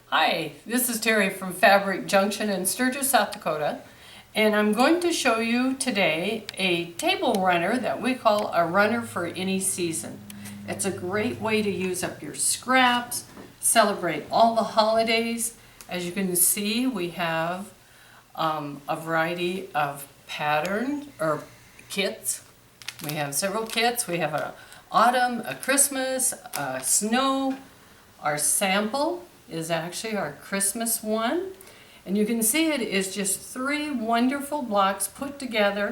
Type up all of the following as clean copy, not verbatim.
Hi, this is Terry from Fabric Junction in Sturgis, South Dakota, and I'm going to show you today a table runner that we call a runner for any season. It's a great way to use up your scraps, celebrate all the holidays. As you can see, we have a variety of pattern or kits. We have several kits. We have an autumn, a Christmas, a snow. Our sample is actually our Christmas one, and you can see it is just 3 wonderful blocks put together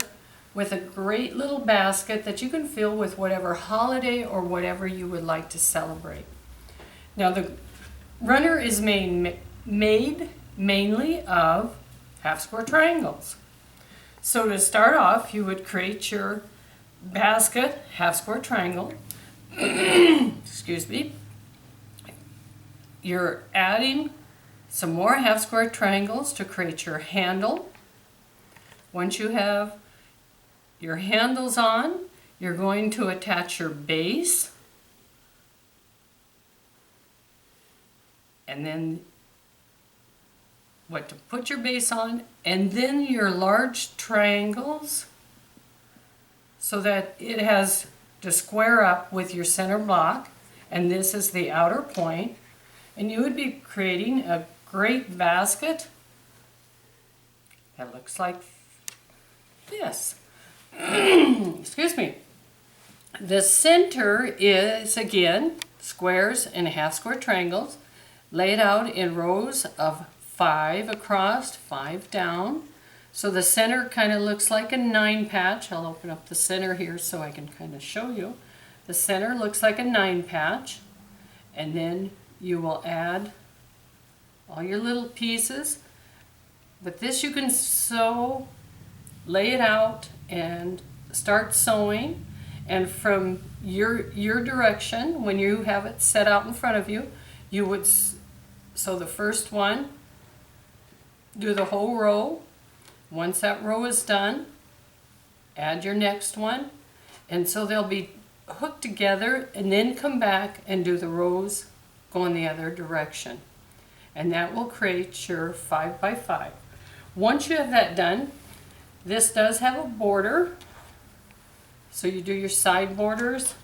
with a great little basket that you can fill with whatever holiday or whatever you would like to celebrate. Now the runner is made mainly of half square triangles. So to start off, you would create your basket half square triangle. Excuse me. You're adding some more half square triangles to create your handle. Once you have your handles on, you're going to attach your base. And then what to put your base on, and then your large triangles so that it has to square up with your center block, and this is the outer point. And you would be creating a great basket that looks like this. Excuse me. The center is, again, squares and half square triangles laid out in rows of 5 across, 5 down. So the center kind of looks like a 9 patch. I'll open up the center here so I can kind of show you. The center looks like a 9 patch, and then you will add all your little pieces. But this you can sew, lay it out, and start sewing. And from your direction, when you have it set out in front of you, you would sew the first one, do the whole row. Once that row is done, add your next one. And so they'll be hooked together, and then come back and do the rows going the other direction, and that will create your 5 by 5. Once you have that done, this does have a border, so you do your side borders,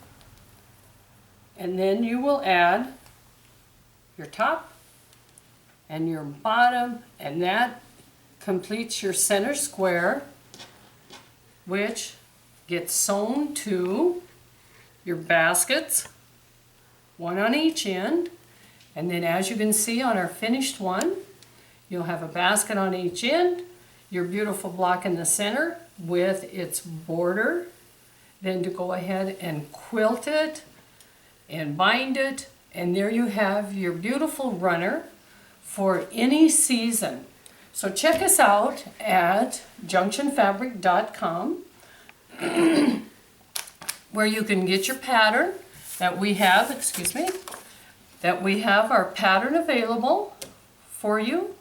and then you will add your top and your bottom, and that completes your center square, which gets sewn to your baskets, one on each end. And then, as you can see on our finished one, you'll have a basket on each end, your beautiful block in the center with its border. Then to go ahead and quilt it and bind it, and there you have your beautiful runner for any season. So check us out at junctionfabric.com where you can get your pattern that we have, that we have our pattern available for you.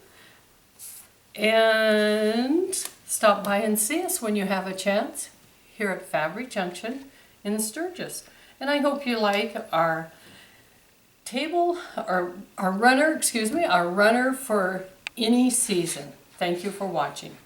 And stop by and see us when you have a chance here at Fabric Junction in Sturgis. And I hope you like our runner for any season. Thank you for watching.